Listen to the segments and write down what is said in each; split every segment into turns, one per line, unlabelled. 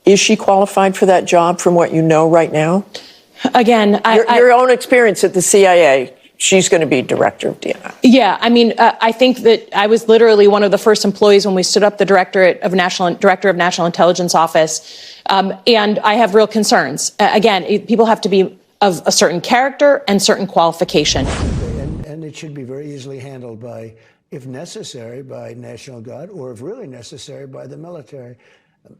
Is she qualified for that job from what you know right now?
Again,
your own experience at the CIA, she's going to be director of DNI.
Yeah, I mean, I think that I was literally one of the first employees when we stood up the Director of National Intelligence Office, and I have real concerns. Again, people have to be of a certain character and certain qualification.
And it should be very easily handled by, if necessary, by National Guard, or if really necessary, by the military,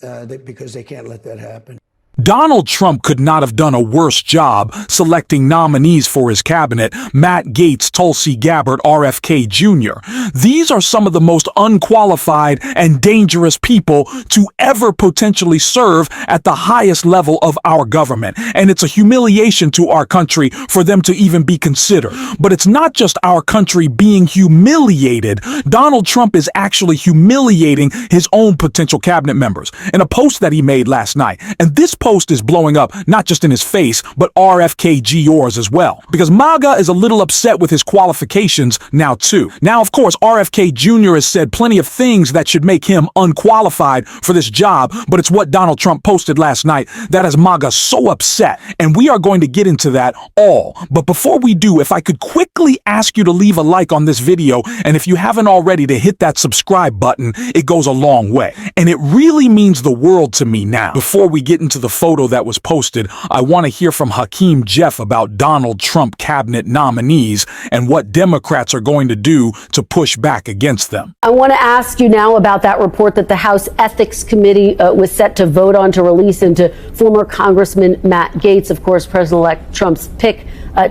because they can't let that happen.
Donald Trump could not have done a worse job selecting nominees for his cabinet: Matt Gaetz, Tulsi Gabbard, RFK Jr. These are some of the most unqualified and dangerous people to ever potentially serve at the highest level of our government. And it's a humiliation to our country for them to even be considered. But it's not just our country being humiliated. Donald Trump is actually humiliating his own potential cabinet members in a post that he made last night. And this post is blowing up not just in his face, but RFK Jr.'s as well. Because MAGA is a little upset with his qualifications now too. Now, of course, RFK Jr. has said plenty of things that should make him unqualified for this job, but it's what Donald Trump posted last night that has MAGA so upset. And we are going to get into that all. But before we do, if I could quickly ask you to leave a like on this video, and if you haven't already, to hit that subscribe button, it goes a long way. And it really means the world to me now. Before we get into the photo that was posted, I want to hear from Hakeem Jeff about Donald Trump cabinet nominees and what Democrats are going to do to push back against them.
I want to ask you now about that report that the House Ethics Committee was set to vote on to release into former Congressman Matt Gaetz, of course, President-elect Trump's pick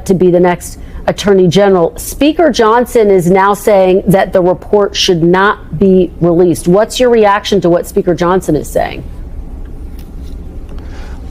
to be the next Attorney General. Speaker Johnson is now saying that the report should not be released. What's your reaction to what Speaker Johnson is saying?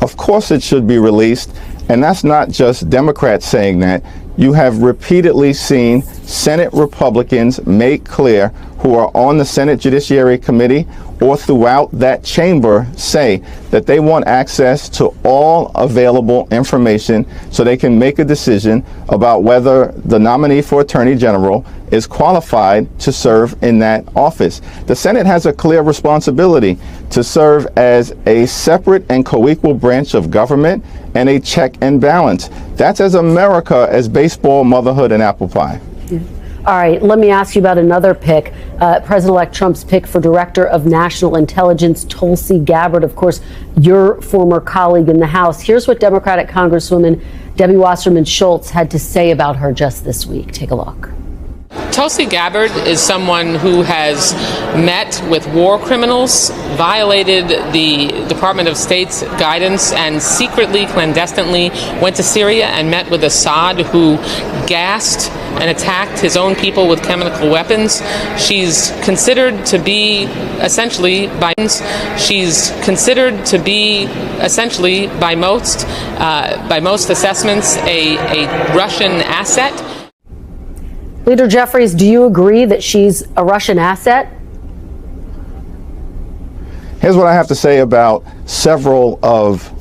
Of course it should be released, and that's not just Democrats saying that. You have repeatedly seen Senate Republicans make clear, who are on the Senate Judiciary Committee or throughout that chamber, say that they want access to all available information so they can make a decision about whether the nominee for Attorney General is qualified to serve in that office. The Senate has a clear responsibility to serve as a separate and co-equal branch of government and a check and balance. That's as America as baseball, motherhood, and apple pie.
Yeah. All right, let me ask you about another pick, President-elect Trump's pick for Director of National Intelligence, Tulsi Gabbard, of course, your former colleague in the House. Here's what Democratic Congresswoman Debbie Wasserman Schultz had to say about her just this week. Take a look.
Tulsi Gabbard is someone who has met with war criminals, violated the Department of State's guidance, and secretly, clandestinely went to Syria and met with Assad, who gassed and attacked his own people with chemical weapons. She's considered to be essentially by most assessments a Russian asset.
Leader Jeffries, do you agree that she's a Russian asset?
Here's what I have to say about several of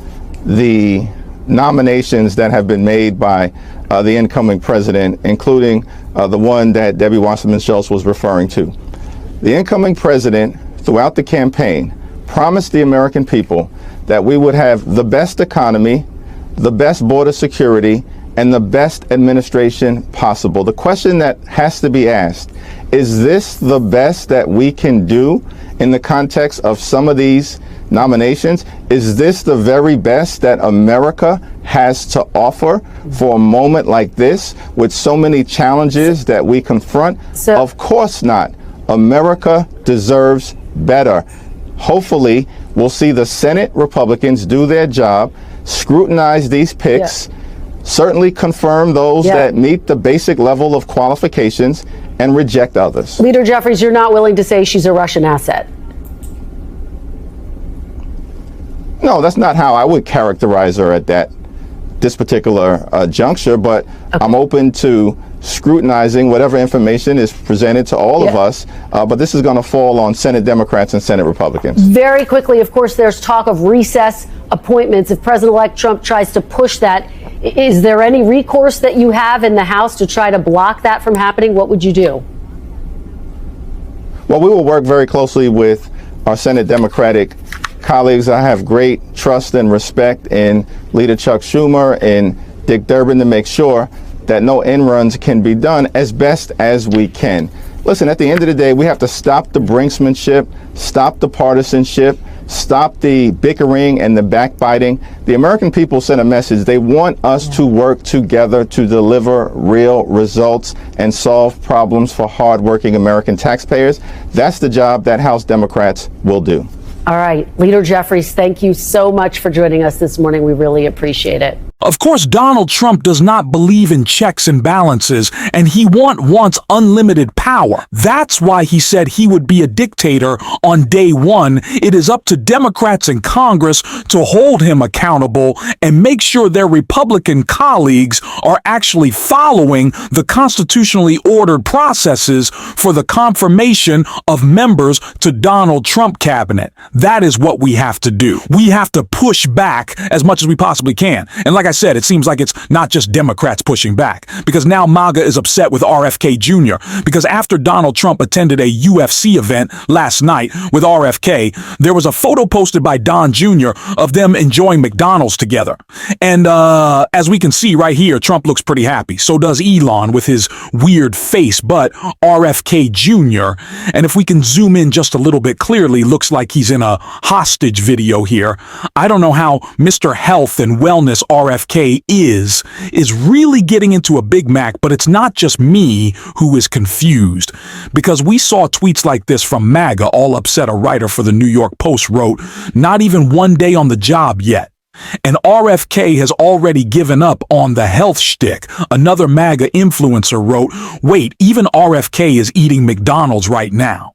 the nominations that have been made by the incoming president, including the one that Debbie Wasserman Schultz was referring to. The incoming president, throughout the campaign, promised the American people that we would have the best economy, the best border security, and the best administration possible. The question that has to be asked, is this the best that we can do in the context of some of these nominations? Is this the very best that America has to offer for a moment like this with so many challenges that we confront? Of course not. America deserves better. Hopefully, we'll see the Senate Republicans do their job, scrutinize these picks, certainly confirm those that meet the basic level of qualifications, and reject others.
Leader Jeffries, you're not willing to say she's a Russian asset?
No, that's not how I would characterize her at this particular juncture, but I'm open to scrutinizing whatever information is presented to all of us, but this is going to fall on Senate Democrats and Senate Republicans. Very
quickly, of course, there's talk of recess appointments. If President-elect Trump tries to push that, is there any recourse that you have in the House to try to block that from happening? What would you do?
Well, we will work very closely with our Senate Democratic colleagues, I have great trust and respect in Leader Chuck Schumer and Dick Durbin to make sure that no end runs can be done as best as we can. Listen, at the end of the day, we have to stop the brinksmanship, stop the partisanship, stop the bickering and the backbiting. The American people sent a message. They want us to work together to deliver real results and solve problems for hardworking American taxpayers. That's the job that House Democrats will do.
All right, Leader Jeffries, thank you so much for joining us this morning. We really appreciate it.
Of course, Donald Trump does not believe in checks and balances, and he wants unlimited power. That's why he said he would be a dictator on day one. It is up to Democrats in Congress to hold him accountable and make sure their Republican colleagues are actually following the constitutionally ordered processes for the confirmation of members to Donald Trump cabinet. That is what we have to do. We have to push back as much as we possibly can. And like I said, it seems like it's not just Democrats pushing back, because now MAGA is upset with RFK Jr. because after Donald Trump attended a UFC event last night with RFK, there was a photo posted by Don Jr. of them enjoying McDonald's together. And as we can see right here, Trump looks pretty happy. So does Elon with his weird face, but RFK Jr., and if we can zoom in just a little bit clearly, looks like he's in a hostage video here. I don't know how Mr. Health and Wellness RFK is really getting into a Big Mac, but it's not just me who is confused, because we saw tweets like this from MAGA, all upset. A writer for the New York Post wrote, "Not even one day on the job yet." And RFK has already given up on the health shtick. Another MAGA influencer wrote, "Wait, even RFK is eating McDonald's right now."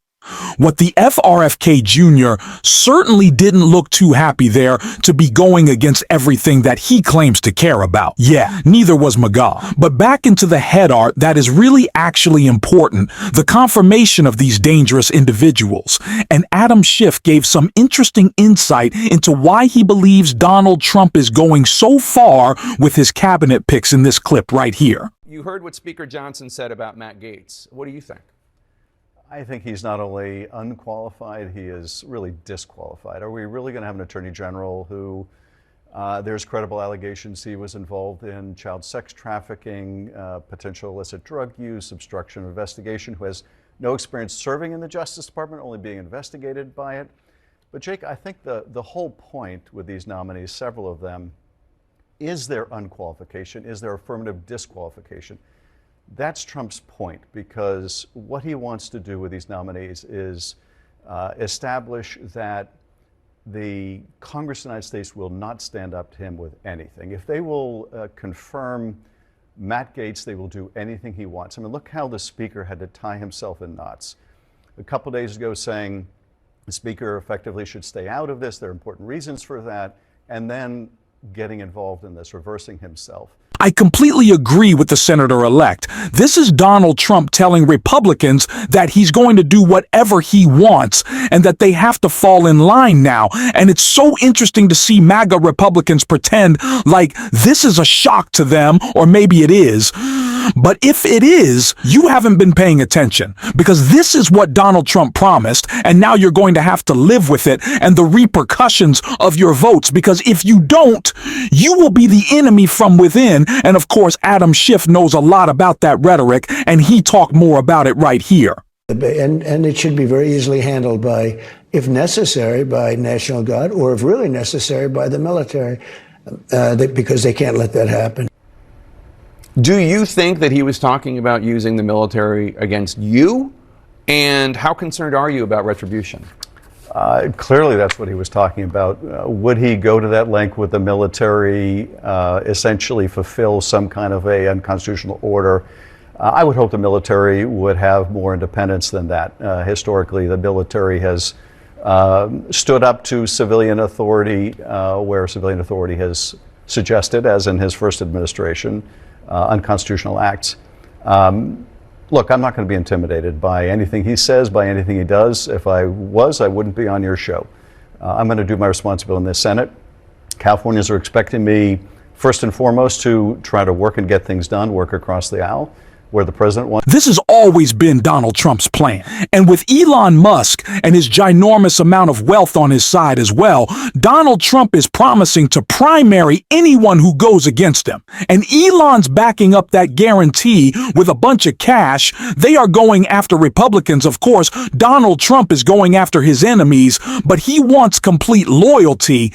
What the RFK Jr. certainly didn't look too happy there to be going against everything that he claims to care about. Yeah, neither was MAGA. But back into the head art that is really actually important, the confirmation of these dangerous individuals. And Adam Schiff gave some interesting insight into why he believes Donald Trump is going so far with his cabinet picks in this clip right here.
You heard what Speaker Johnson said about Matt Gaetz. What do you think?
I think he's not only unqualified, he is really disqualified. Are we really going to have an attorney general who there's credible allegations he was involved in child sex trafficking, potential illicit drug use, obstruction of investigation, who has no experience serving in the Justice Department, only being investigated by it? But Jake, I think the whole point with these nominees, several of them, is their unqualification, is their affirmative disqualification. That's Trump's point, because what he wants to do with these nominees is establish that the Congress of the United States will not stand up to him with anything. If they will confirm Matt Gaetz, they will do anything he wants. I mean, look how the Speaker had to tie himself in knots a couple days ago, saying the Speaker effectively should stay out of this. There are important reasons for that. And then getting involved in this, reversing himself.
I completely agree with the senator-elect. This is Donald Trump telling Republicans that he's going to do whatever he wants and that they have to fall in line now. And it's so interesting to see MAGA Republicans pretend like this is a shock to them, or maybe it is. But if it is, you haven't been paying attention, because this is what Donald Trump promised, and now you're going to have to live with it and the repercussions of your votes, because if you don't, you will be the enemy from within. And of course, Adam Schiff knows a lot about that rhetoric, and he talked more about it right here.
And it should be very easily handled by, if necessary, by National Guard, or if really necessary, by the military, because they can't let that happen.
Do you think that he was talking about using the military against you? And how concerned are you about retribution?
Clearly, that's what he was talking about. Would he go to that length with the military, essentially fulfill some kind of a unconstitutional order? I would hope the military would have more independence than that. Historically, the military has stood up to civilian authority where civilian authority has suggested, as in his first administration, unconstitutional acts. Look, I'm not going to be intimidated by anything he says, by anything he does. If I was, I wouldn't be on your show. I'm going to do my responsibility in the Senate. Californians are expecting me, first and foremost, to try to work and get things done, work across the aisle. where the president wants.
This has always been Donald Trump's plan. And with Elon Musk and his ginormous amount of wealth on his side as well, Donald Trump is promising to primary anyone who goes against him. And Elon's backing up that guarantee with a bunch of cash. They are going after Republicans, of course. Donald Trump is going after his enemies, but he wants complete loyalty.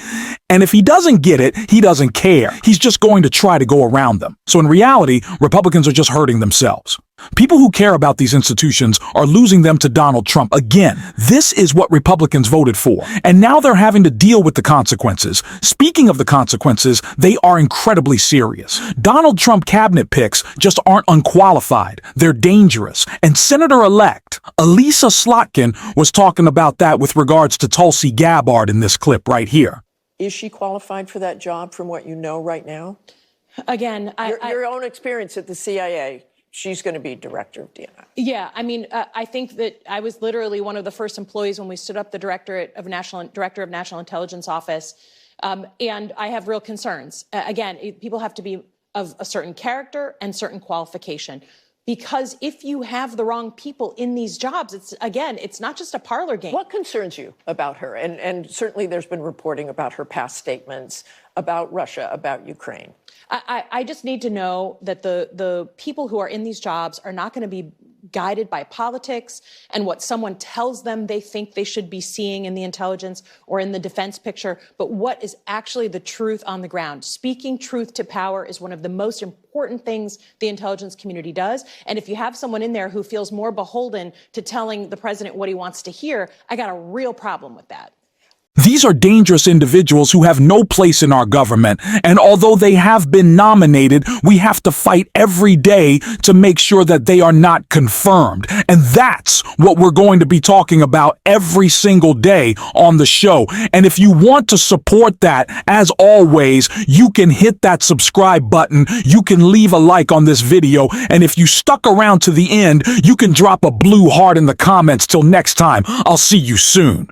And if he doesn't get it, he doesn't care. He's just going to try to go around them. So in reality, Republicans are just hurting themselves. People who care about these institutions are losing them to Donald Trump again. This is what Republicans voted for. And now they're having to deal with the consequences. Speaking of the consequences, they are incredibly serious. Donald Trump cabinet picks just aren't unqualified. They're dangerous. And Senator-elect Elisa Slotkin was talking about that with regards to Tulsi Gabbard in this clip right here.
Is she qualified for that job from what you know right now?
Again,
Your own experience at the CIA. She's going to be director of DNI.
Yeah, I mean, I think that I was literally one of the first employees when we stood up the director of National Intelligence Office, and I have real concerns. Again, people have to be of a certain character and certain qualification, because if you have the wrong people in these jobs, it's not just a parlor game.
What concerns you about her? And certainly there's been reporting about her past statements about Russia, about Ukraine.
I just need to know that the people who are in these jobs are not going to be guided by politics and what someone tells them they think they should be seeing in the intelligence or in the defense picture, but what is actually the truth on the ground. Speaking truth to power is one of the most important things the intelligence community does. And if you have someone in there who feels more beholden to telling the president what he wants to hear, I got a real problem with that.
These are dangerous individuals who have no place in our government, and although they have been nominated, we have to fight every day to make sure that they are not confirmed. And that's what we're going to be talking about every single day on the show. And if you want to support that, as always, you can hit that subscribe button, you can leave a like on this video, and if you stuck around to the end, you can drop a blue heart in the comments. Till next time, I'll see you soon.